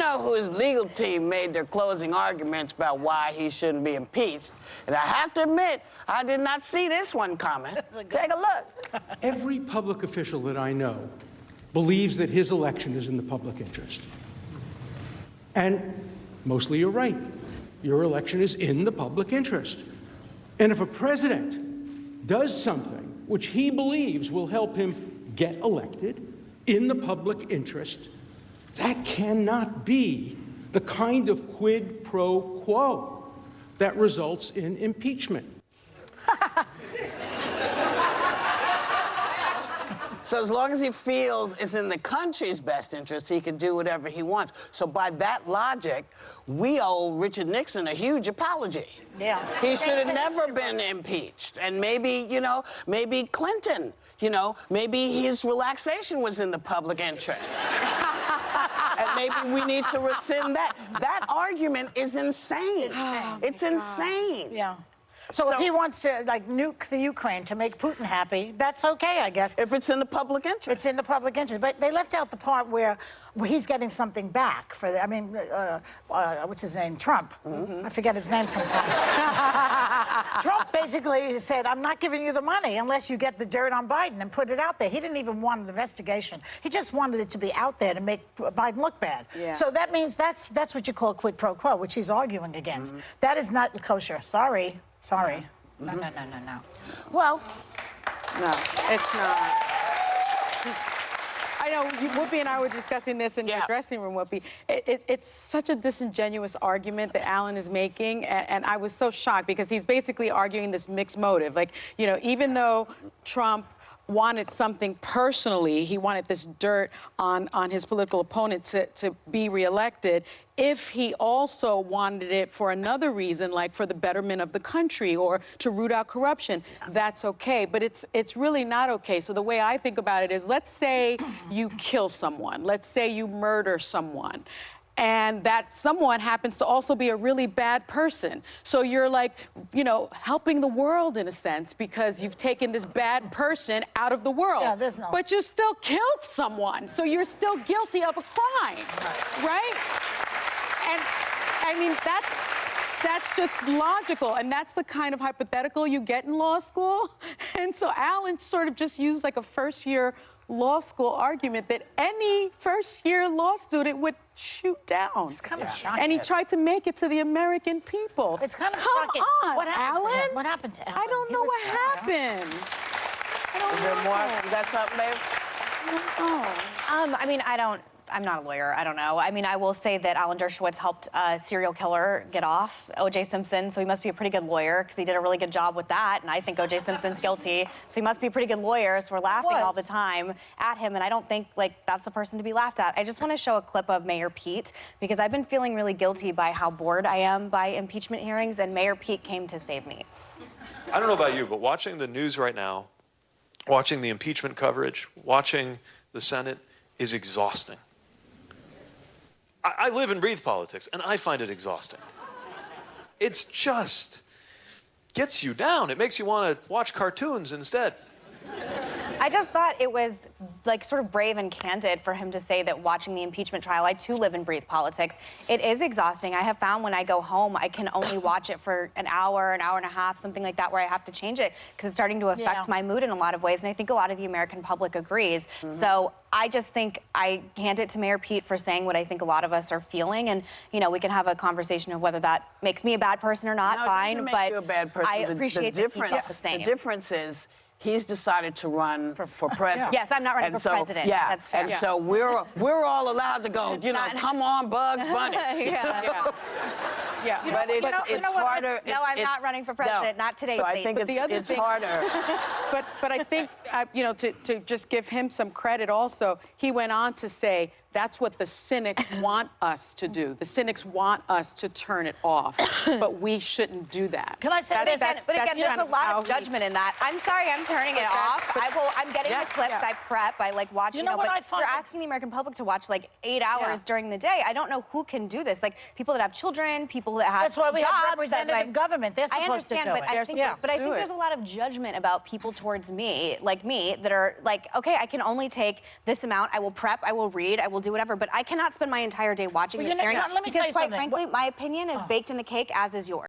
know whose legal team made their closing arguments about why he shouldn't be impeached. And I have to admit, I did not see this one coming. Take a look. Every public official that I know believes that his election is in the public interest. And mostly you're right. Your election is in the public interest. And if a president does something which he believes will help him get elected in the public interest, that cannot be the kind of quid pro quo that results in impeachment. So as long as he feels it's in the country's best interest, he can do whatever he wants. So by that logic, we owe Richard Nixon a huge apology. Yeah. He should have never been impeached. And maybe, maybe Clinton, maybe his relaxation was in the public interest. And maybe we need to rescind that. That argument is insane. It's insane. Yeah. So if he wants to, nuke the Ukraine to make Putin happy, that's okay, I guess. If it's in the public interest. It's in the public interest. But they left out the part where he's getting something back for the, what's his name? Trump. Mm-hmm. I forget his name sometimes. Trump basically said, I'm not giving you the money unless you get the dirt on Biden and put it out there. He didn't even want an investigation. He just wanted it to be out there to make Biden look bad. Yeah. So that means that's what you call quid pro quo, which he's arguing against. Mm-hmm. That is not kosher. Sorry. No. Well, no, it's not. I know, Whoopi and I were discussing this in your dressing room, Whoopi. It's such a disingenuous argument that Alan is making, and I was so shocked because he's basically arguing this mixed motive. Even though Trump wanted something personally, he wanted this dirt on his political opponent to be reelected. If he also wanted it for another reason, like for the betterment of the country or to root out corruption, that's okay. But it's really not okay. So the way I think about it is, let's say you kill someone. Let's say you murder someone. And that someone happens to also be a really bad person. So you're helping the world in a sense because you've taken this bad person out of the world. Yeah, there's no... But you still killed someone, so you're still guilty of a crime, right? And I mean, that's just logical, and that's the kind of hypothetical you get in law school. And so Alan sort of just used a first-year law school argument that any first-year law student would shoot down. It's kind of shocking. And he tried to make it to the American people. It's kind of shocking. Come on, what happened Alan? To him? What happened to Alan? I don't know what happened. I don't know. Is there more? You got something, babe? I'm not a lawyer. I don't know. I will say that Alan Dershowitz helped a serial killer get off, O.J. Simpson, so he must be a pretty good lawyer because he did a really good job with that, and I think O.J. Simpson's guilty, so he must be a pretty good lawyer, so we're laughing all the time at him, and I don't think, that's the person to be laughed at. I just want to show a clip of Mayor Pete, because I've been feeling really guilty by how bored I am by impeachment hearings, and Mayor Pete came to save me. I don't know about you, but watching the news right now, watching the impeachment coverage, watching the Senate is exhausting. I live and breathe politics, and I find it exhausting. It's just gets you down. It makes you want to watch cartoons instead. I just thought it was sort of brave and candid for him to say that watching the impeachment trial, I too live and breathe politics. It is exhausting. I have found when I go home, I can only watch it for an hour and a half, something like that, where I have to change it because it's starting to affect my mood in a lot of ways. And I think a lot of the American public agrees. Mm-hmm. So I just think I hand it to Mayor Pete for saying what I think a lot of us are feeling. And, we can have a conversation of whether that makes me a bad person or not. No, fine. It doesn't but make you a bad person. I appreciate the difference is he's decided to run for president. Yes, I'm not running for president. Yeah, that's fair. And so we're all allowed to go, come on, Bugs Bunny. But it's harder. No, I'm not running for president. Not today. So I think it's harder. But I think, to just give him some credit also, he went on to say, that's what the cynics want us to do. The cynics want us to turn it off, but we shouldn't do that. Can I say that? But again, there's a lot of judgment in that. I'm sorry, I'm turning it off. I'm getting the clips. I prep. I like watching. But you're asking the American public to watch 8 hours during the day. I don't know who can do this. People that have children, people that have That's why we jobs, have representative government. They're supposed to do it. I think there's a lot of judgment about people towards me, like me, that are okay, I can only take this amount. I will prep. I will read. I will we'll do whatever. But I cannot spend my entire day watching this hearing let me tell because, you quite something. frankly, my opinion is baked in the cake, as is yours.